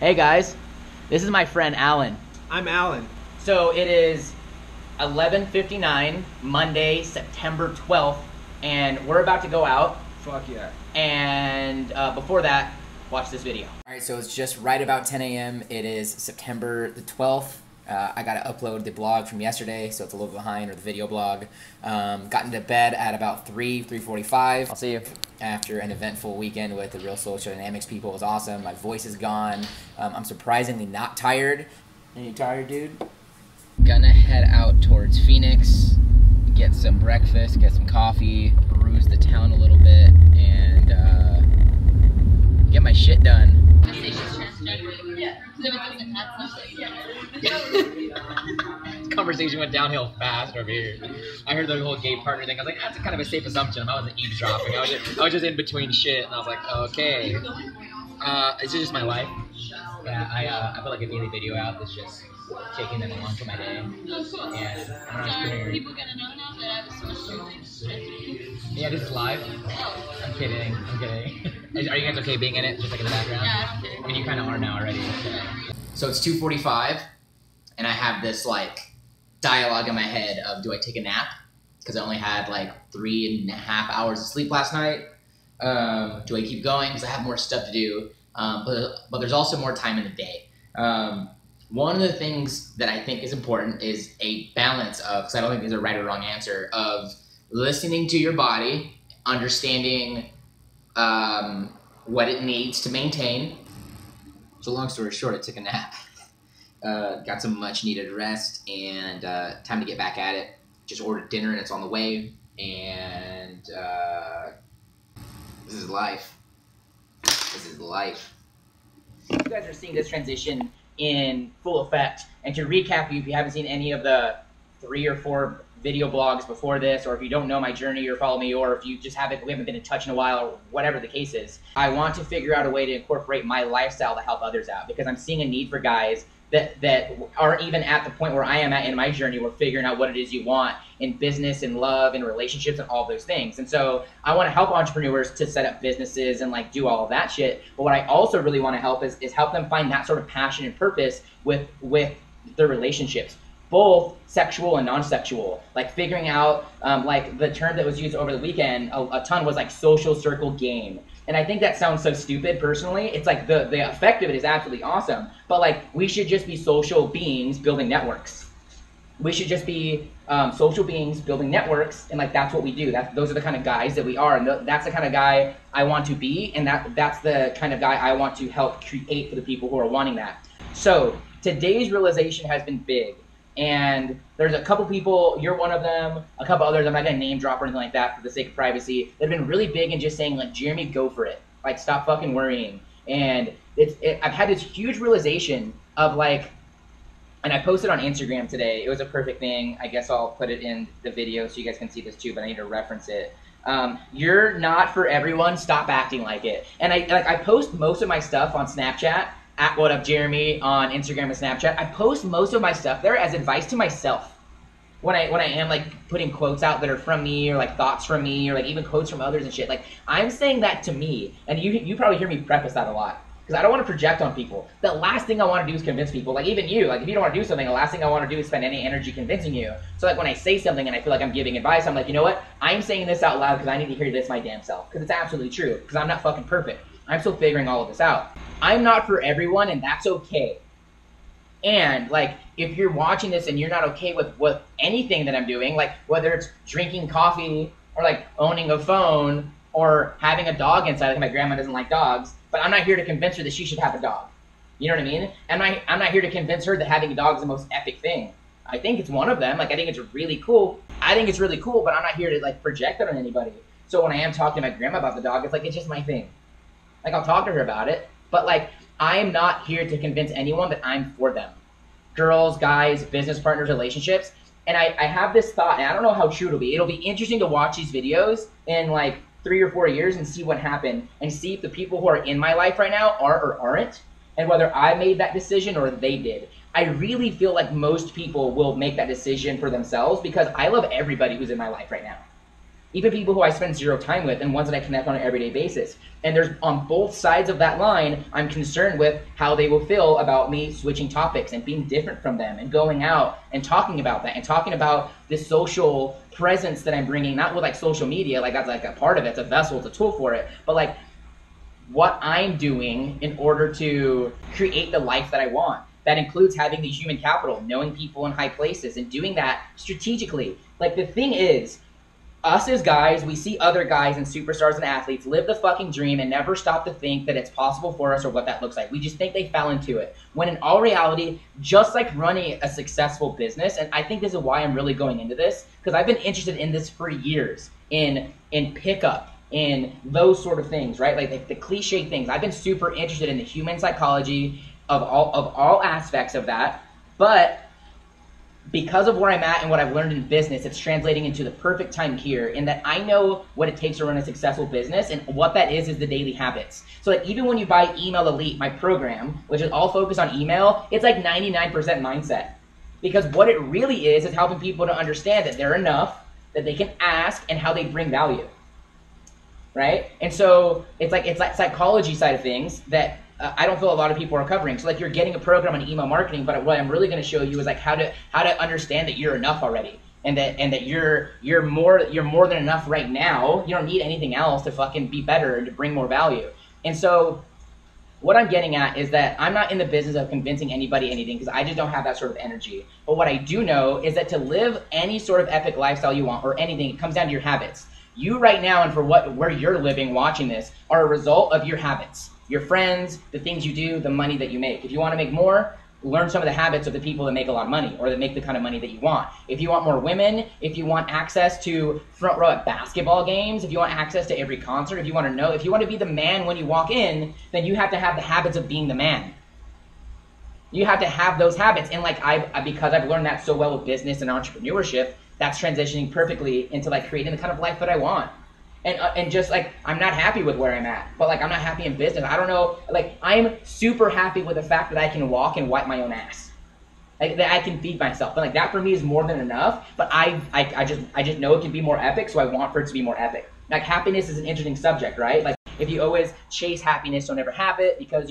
Hey guys, this is my friend Alan. I'm Alan. So it is 11:59, Monday, September 12th, and we're about to go out. Fuck yeah. And before that, watch this video. Alright, so it's just right about 10 a.m. It is September the 12th. I got to upload the blog from yesterday, so it's a little behind, or the video blog. Got into bed at about 3:45. I'll see you. After an eventful weekend with the Real Social Dynamics people. It was awesome. My voice is gone. I'm surprisingly not tired. Are you tired, dude? Gonna head out towards Phoenix, get some breakfast, get some coffee, peruse the town a little bit, and get my shit done. Conversation went downhill fast over here. I heard the whole gay partner thing. I was like, that's kind of a safe assumption. I wasn't eavesdropping. I was just in between shit, and I was like, okay. It's just my life. Yeah, I put like a daily video out that's just taking them along for my day. And Are people gonna know now that I was supposed to? Yeah, this is live. I'm kidding. Are you guys okay being in it, just like in the background? Yeah, I don't care. I mean, you kind of are now already. So it's 2:45, and I have this like dialogue in my head of, do I take a nap? Because I only had like 3.5 hours of sleep last night. Do I keep going? Because I have more stuff to do. But there's also more time in the day. One of the things that I think is important is a balance of, because I don't think there's a right or wrong answer, of listening to your body, understanding what it needs to maintain. So long story short, I took a nap. Got some much needed rest, and time to get back at it. Just ordered dinner and it's on the way, and this is life. This is life. You guys are seeing this transition in full effect, and to recap you, if you haven't seen any of the 3 or 4 video blogs before this, or if you don't know my journey or follow me, or if you just we haven't been in touch in a while, or whatever the case is, I want to figure out a way to incorporate my lifestyle to help others out, because I'm seeing a need for guys that are even at the point where I am at in my journey. We're figuring out what it is you want in business and love and relationships and all those things. And so I want to help entrepreneurs to set up businesses and like do all of that shit. But what I also really want to help is help them find that sort of passion and purpose with their relationships, both sexual and non-sexual. Like figuring out, like the term that was used over the weekend a ton was like social circle game. And I think that sounds so stupid personally. It's like the effect of it is absolutely awesome. But like we should just be social beings building networks. We should just be social beings building networks, and like that's what we do. Those are the kind of guys that we are, and that's the kind of guy I want to be, and that's the kind of guy I want to help create for the people who are wanting that. So today's realization has been big. And there's a couple people, you're one of them, a couple others, I'm not going to name drop or anything like that for the sake of privacy, that have been really big in just saying, like, Jeremy, go for it. Like, stop fucking worrying. And I've had this huge realization of, like, and I posted on Instagram today. It was a perfect thing. I guess I'll put it in the video so you guys can see this too, but I need to reference it. You're not for everyone. Stop acting like it. And I post most of my stuff on Snapchat, at What Up Jeremy on Instagram and Snapchat. I post most of my stuff there as advice to myself. When I am like putting quotes out that are from me, or like thoughts from me, or like even quotes from others and shit. Like I'm saying that to me, and you probably hear me preface that a lot, because I don't want to project on people. The last thing I want to do is convince people. Like even you, like if you don't want to do something, the last thing I want to do is spend any energy convincing you. So like when I say something and I feel like I'm giving advice, I'm like, you know what? I'm saying this out loud because I need to hear this my damn self, because it's absolutely true, because I'm not fucking perfect. I'm still figuring all of this out. I'm not for everyone, and that's okay. And like, if you're watching this and you're not okay with anything that I'm doing, like whether it's drinking coffee or like owning a phone or having a dog inside, like my grandma doesn't like dogs, but I'm not here to convince her that she should have a dog. You know what I mean? I'm not here to convince her that having a dog is the most epic thing. I think it's one of them. Like I think it's really cool. But I'm not here to like project it on anybody. So when I am talking to my grandma about the dog, it's like, it's just my thing. Like I'll talk to her about it, but like I'm not here to convince anyone that I'm for them. Girls, guys, business partners, relationships. And I have this thought, and I don't know how true it'll be. It'll be interesting to watch these videos in like 3 or 4 years and see what happened, and see if the people who are in my life right now are or aren't, and whether I made that decision or they did. I really feel like most people will make that decision for themselves, because I love everybody who's in my life right now. even people who I spend zero time with and ones that I connect on an everyday basis. And there's on both sides of that line, I'm concerned with how they will feel about me switching topics and being different from them and going out and talking about that and talking about this social presence that I'm bringing, not with like social media, like that's like a part of it, it's a vessel, it's a tool for it, but like what I'm doing in order to create the life that I want. That includes having the human capital, knowing people in high places, and doing that strategically. Like the thing is, us as guys, we see other guys and superstars and athletes live the fucking dream and never stop to think that it's possible for us or what that looks like. We just think they fell into it. When in all reality, just like running a successful business, and I think this is why I'm really going into this, because I've been interested in this for years, in pickup, in those sort of things, right? Like the cliche things. I've been super interested in the human psychology of all aspects of that, but because of where I'm at and what I've learned in business, it's translating into the perfect time here in that I know what it takes to run a successful business, and what that is the daily habits. So like even when you buy Email Elite, my program, which is all focused on email, it's like 99% mindset. Because what it really is helping people to understand that they're enough, that they can ask, and how they bring value. Right? And so it's like psychology side of things that I don't feel a lot of people are covering. So like you're getting a program on email marketing, but what I'm really going to show you is like how to understand that you're enough already, and that you're more than enough right now. You don't need anything else to fucking be better and to bring more value. And so what I'm getting at is that I'm not in the business of convincing anybody anything, because I just don't have that sort of energy. But what I do know is that to live any sort of epic lifestyle you want, or anything, it comes down to your habits. You right now, and for where you're living watching this, are a result of your habits. Your friends, the things you do, the money that you make. If you want to make more, learn some of the habits of the people that make a lot of money, or that make the kind of money that you want. If you want more women, if you want access to front row at basketball games, if you want access to every concert, if you want to be the man when you walk in, then you have to have the habits of being the man. You have to have those habits. And like because I've learned that so well with business and entrepreneurship, that's transitioning perfectly into like creating the kind of life that I want. And just like, I'm not happy with where I'm at, but like I'm not happy in business. I don't know, like I'm super happy with the fact that I can walk and wipe my own ass. Like that I can feed myself. And like that for me is more than enough, but I just know it can be more epic, so I want for it to be more epic. Like happiness is an interesting subject, right? Like if you always chase happiness, you'll never have it, because if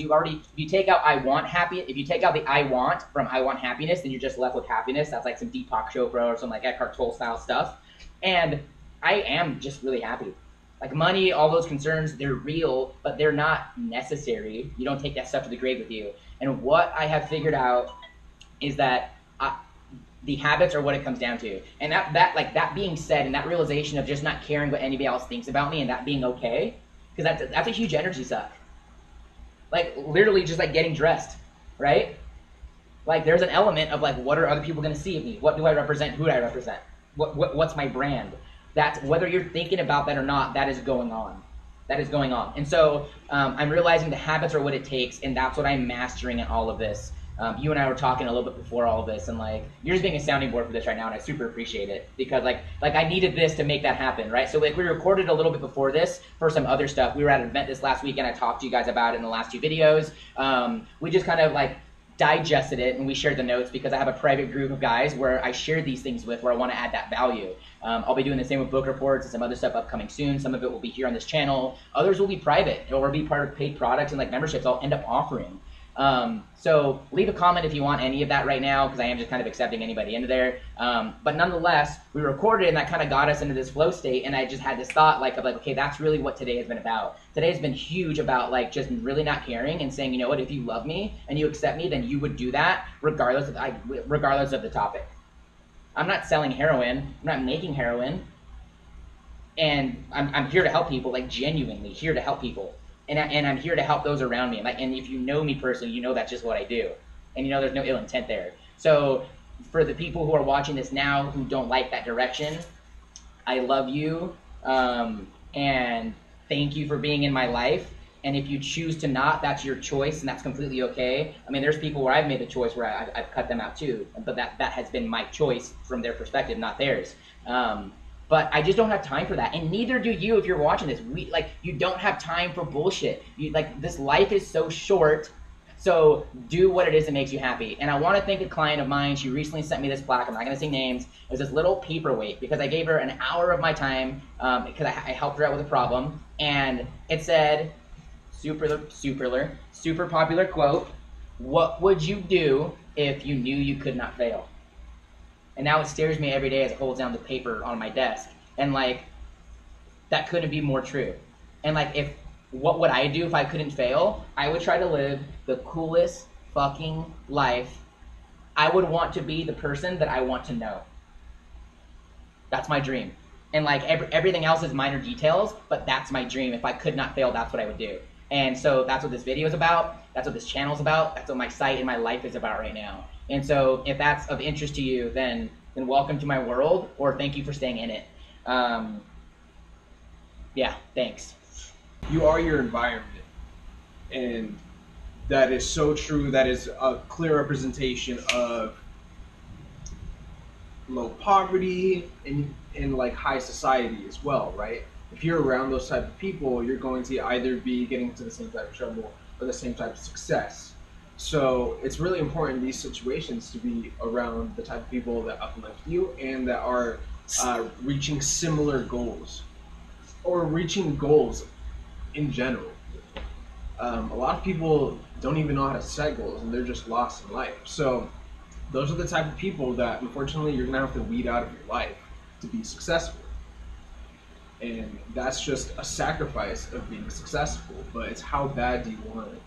you take out if you take out the I want from I want happiness, then you're just left with happiness. That's like some Deepak Chopra or some like Eckhart Tolle style stuff. And I am just really happy. Like money, all those concerns, they're real, but they're not necessary. You don't take that stuff to the grave with you. And what I have figured out is that the habits are what it comes down to. And that being said, and that realization of just not caring what anybody else thinks about me, and that being okay, because that's a huge energy suck. Like literally just like getting dressed, right? Like there's an element of like, what are other people going to see of me? What do I represent? Who do I represent? What's my brand? That's whether you're thinking about that or not, that is going on. That is going on. And so I'm realizing the habits are what it takes, and that's what I'm mastering in all of this. You and I were talking a little bit before all of this, and like you're just being a sounding board for this right now, and I super appreciate it, because like I needed this to make that happen, right? So like we recorded a little bit before this for some other stuff. We were at an event this last weekend. I talked to you guys about it in the last 2 videos. We just kind of like digested it, and we shared the notes, because I have a private group of guys where I share these things with, where I want to add that value. I'll be doing the same with book reports and some other stuff upcoming soon. Some of it will be here on this channel. Others will be private or be part of paid products and like memberships I'll end up offering. So leave a comment if you want any of that right now, because I am just kind of accepting anybody into there. But nonetheless, we recorded, and that kind of got us into this flow state, and I just had this thought of okay, that's really what today has been about. Today has been huge about like just really not caring and saying, you know what, if you love me and you accept me, then you would do that regardless of the topic. I'm not selling heroin. I'm not making heroin. And I'm here to help people, like genuinely here to help people. And I'm here to help those around me. And if you know me personally, you know that's just what I do. And you know there's no ill intent there. So for the people who are watching this now who don't like that direction, I love you. And thank you for being in my life. And if you choose to not, that's your choice, and that's completely okay. I mean, there's people where I've made the choice where I've cut them out too, but that has been my choice from their perspective, not theirs. But I just don't have time for that, and neither do you if you're watching this. You don't have time for bullshit. This life is so short. So do what it is that makes you happy. And I want to thank a client of mine. She recently sent me this plaque. I'm not going to say names. It was this little paperweight because I gave her an hour of my time because I helped her out with a problem. And it said, super popular quote, "What would you do if you knew you could not fail?" And now it stares me every day as it holds down the paper on my desk. And like, that couldn't be more true. And like, what would I do if I couldn't fail? I would try to live the coolest fucking life. I would want to be the person that I want to know. That's my dream. And like everything else is minor details, but that's my dream. If I could not fail, that's what I would do. And so that's what this video is about. That's what this channel is about. That's what my site and my life is about right now. And so if that's of interest to you, then welcome to my world, or thank you for staying in it. Yeah, thanks. You are your environment, and that is so true. That is a clear representation of low poverty and like high society as well, right? If you're around those type of people, you're going to either be getting into the same type of trouble or the same type of success. So it's really important in these situations to be around the type of people that uplift you and that are reaching similar goals or reaching goals in general. A lot of people don't even know how to set goals and they're just lost in life. So those are the type of people that unfortunately you're gonna have to weed out of your life to be successful. And that's just a sacrifice of being successful, but it's how bad do you want it?